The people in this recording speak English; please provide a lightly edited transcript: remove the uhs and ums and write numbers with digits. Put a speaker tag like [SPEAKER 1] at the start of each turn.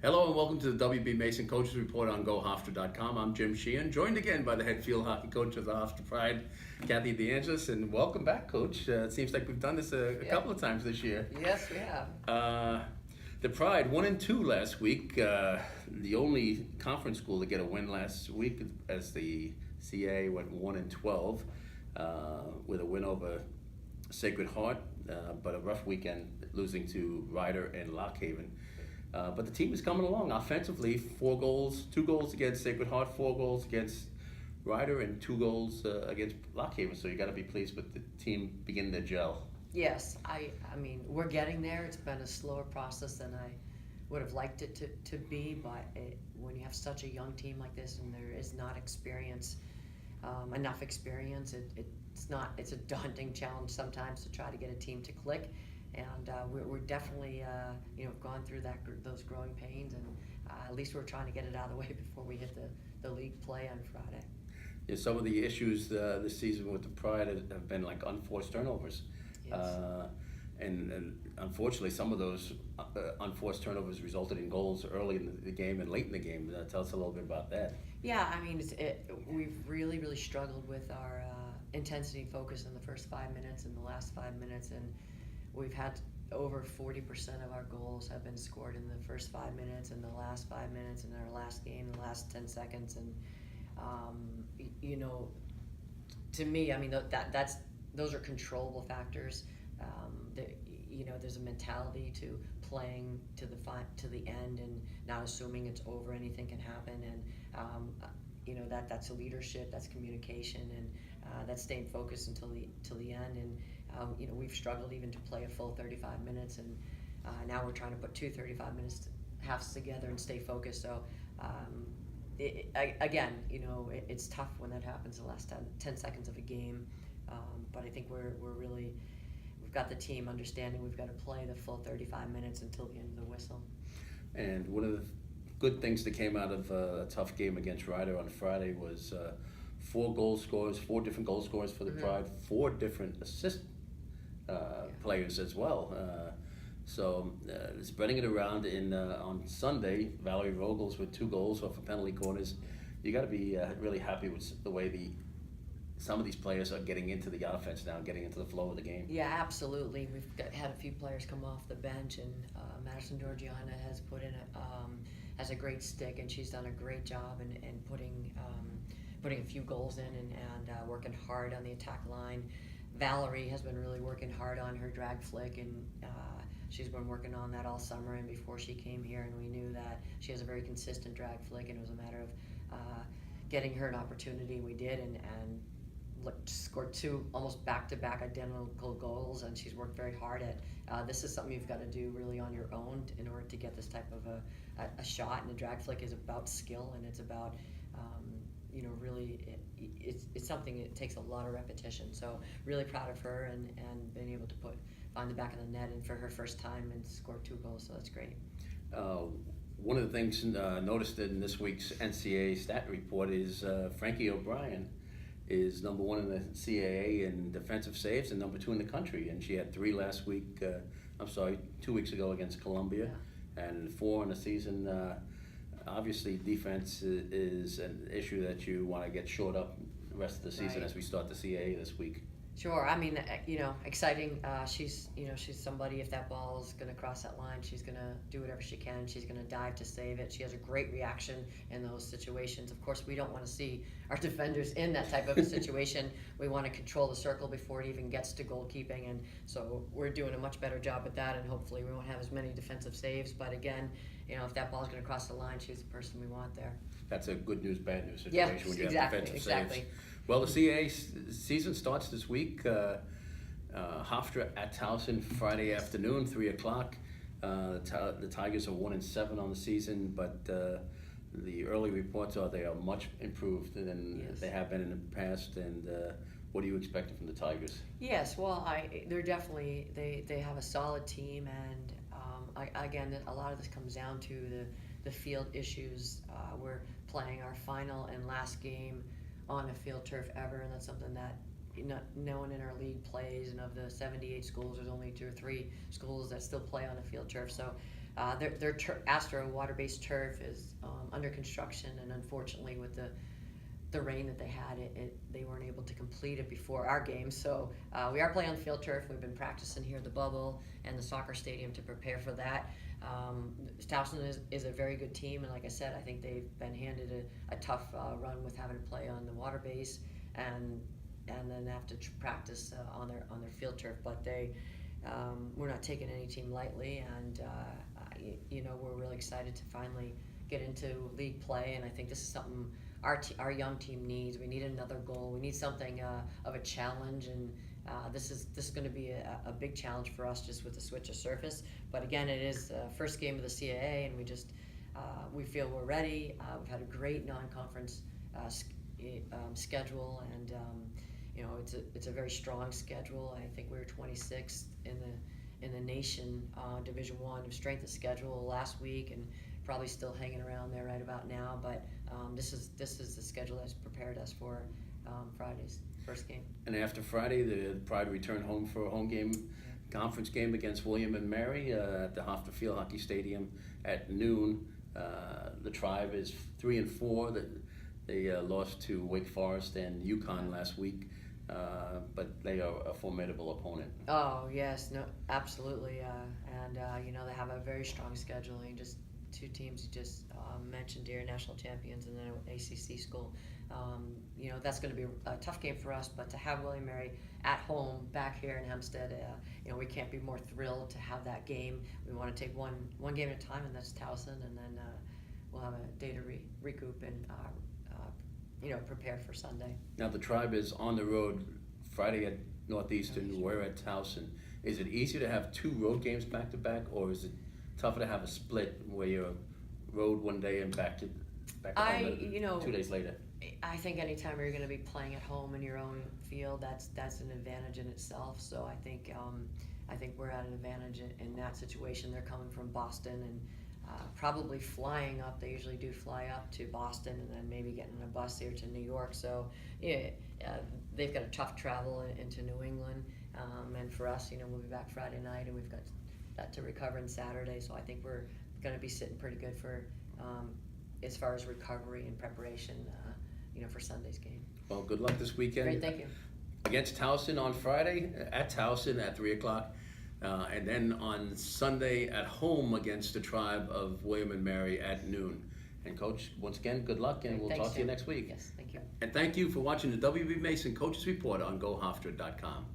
[SPEAKER 1] Hello and welcome to the WB Mason Coaches Report on GoHofstra.com. I'm Jim Sheehan, joined again by the head field hockey coach of the Hofstra Pride, Kathy Angelis, and welcome back, Coach. It seems like we've done this a couple of times this year.
[SPEAKER 2] Yes, we have.
[SPEAKER 1] The Pride 1-2 last week. The only conference school to get a win last week, as the CA went 1-12 with a win over Sacred Heart, but a rough weekend losing to Ryder and Lockhaven. But the team is coming along offensively. 4 goals, 2 goals against Sacred Heart, 4 goals against Ryder, and 2 goals against Lockhaven. So you got to be pleased with the team beginning to gel.
[SPEAKER 2] Yes, I mean, we're getting there. It's been a slower process than I would have liked it to be, but when you have such a young team like this and there is not enough experience, it's a daunting challenge sometimes to try to get a team to click. And we're definitely gone through those growing pains, and at least we're trying to get it out of the way before we hit the league play on Friday.
[SPEAKER 1] Yeah, some of the issues this season with the Pride have been like unforced turnovers.
[SPEAKER 2] Yes.
[SPEAKER 1] And unfortunately, some of those unforced turnovers resulted in goals early in the game and late in the game. Tell us a little bit about that.
[SPEAKER 2] Yeah, I mean, we've really struggled with our intensity and focus in the first 5 minutes and the last 5 minutes, and we've had over 40% of our goals have been scored in the first 5 minutes and the last 5 minutes in our last game, the last 10 seconds. And, to me, I mean, those are controllable factors. There's a mentality to playing to the end and not assuming it's over, anything can happen. And, that's leadership, that's communication, and that's staying focused until the end. And we've struggled even to play a full 35 minutes, and now we're trying to put 2 minutes halves together and stay focused. So it's tough when that happens the last 10 seconds of a game, but I think we've got the team understanding we've got to play the full 35 minutes until the end of the whistle.
[SPEAKER 1] And one of the good things that came out of a tough game against Ryder on Friday was 4 different goal scorers for the Pride, 4 different assist players as well. So spreading it around on Sunday, Valerie Rogels with 2 goals off of penalty corners. You got to be really happy with the way some of these players are getting into the offense now, getting into the flow of the game.
[SPEAKER 2] Yeah, absolutely. We've had a few players come off the bench, and Madison Georgiana has a great stick, and she's done a great job in putting a few goals in and working hard on the attack line. Valerie has been really working hard on her drag flick, and she's been working on that all summer and before she came here, and we knew that she has a very consistent drag flick, and it was a matter of getting her an opportunity. We did, and scored 2 almost back-to-back identical goals, and she's worked very hard at. This is something you've got to do really on your own in order to get this type of a shot, and the drag flick is about skill, and it's about really it's something that takes a lot of repetition. So really proud of her and being able to find the back of the net and for her first time and score 2 goals, so that's great.
[SPEAKER 1] One of the things noticed in this week's NCAA stat report is Frankie O'Brien is number 1 in the CAA in defensive saves and number 2 in the country, and she had 3 last week. 2 weeks ago against Columbia, and 4 in the season. Obviously, defense is an issue that you want to get shored up the rest of the season as we start the CAA this week.
[SPEAKER 2] Sure. I mean, exciting. She's somebody, if that ball is going to cross that line, she's going to do whatever she can. She's going to dive to save it. She has a great reaction in those situations. Of course, we don't want to see our defenders in that type of a situation. We want to control the circle before it even gets to goalkeeping, and so we're doing a much better job at that, and hopefully we won't have as many defensive saves. But again, if that ball is going to cross the line, she's the person we want there.
[SPEAKER 1] That's a good news, bad news situation when you have defensive saves. Well, the CAA season starts this week. Hofstra at Towson Friday afternoon, 3 o'clock. The Tigers are 1-7 on the season, but the early reports are they are much improved than they have been in the past. And what are you expecting from the Tigers?
[SPEAKER 2] Yes, well, they're definitely they have a solid team, and again, a lot of this comes down to the field issues. We're playing our final and last game on a field turf ever, and that's something that no one in our league plays, and of the 78 schools, there's only 2 or 3 schools that still play on a field turf. So Their Astro water-based turf is under construction, and unfortunately with the rain that they had, they weren't able to complete it before our game. So we are playing on the field turf. We've been practicing here at the Bubble and the soccer stadium to prepare for that. Towson is a very good team, and like I said, I think they've been handed a tough run with having to play on the water base and then have to practice on their field turf. But we're not taking any team lightly, and we're really excited to finally get into league play. And I think this is something our young team needs. We need another goal. We need something of a challenge, and this is going to be a big challenge for us just with the switch of surface. But again, it is the first game of the CAA, and we feel we're ready. We've had a great non-conference schedule, and it's a very strong schedule. I think we were 26th in the nation Division I strength of schedule last week, and probably still hanging around there right about now. But this is the schedule that's prepared us for Friday's first game.
[SPEAKER 1] And after Friday, the Pride return home for a home game, conference game against William and Mary at the Hofstra Field Hockey Stadium at noon. The Tribe is 3-4. They lost to Wake Forest and UConn last week, but they are a formidable opponent.
[SPEAKER 2] Oh yes, no, absolutely, and they have a very strong schedule. And just two teams you just mentioned here, national champions, and then an ACC school. That's going to be a tough game for us, but to have William and Mary at home back here in Hempstead, we can't be more thrilled to have that game. We want to take one game at a time, and that's Towson, and then we'll have a day to recoup and prepare for Sunday.
[SPEAKER 1] Now the Tribe is on the road Friday at Northeastern. We're at Towson. Is it easier to have two road games back to back, or is it tougher to have a split where you're road one day and back home 2 days later?
[SPEAKER 2] I think anytime you're going to be playing at home in your own field, that's an advantage in itself. So I think we're at an advantage in that situation. They're coming from Boston and probably flying up. They usually do fly up to Boston and then maybe getting a bus here to New York. So they've got a tough travel into New England. And for us, we'll be back Friday night, and we've got that to recover on Saturday. So I think we're going to be sitting pretty good for as far as recovery and preparation, for Sunday's game.
[SPEAKER 1] Well, good luck this weekend.
[SPEAKER 2] Great, thank you.
[SPEAKER 1] Against Towson on Friday at Towson at 3 o'clock. And then on Sunday at home against the Tribe of William and Mary at noon. And Coach, once again, good luck, and we'll talk to you next week.
[SPEAKER 2] Yes, thank you.
[SPEAKER 1] And thank you for watching the WB Mason Coaches Report on GoHofstra.com.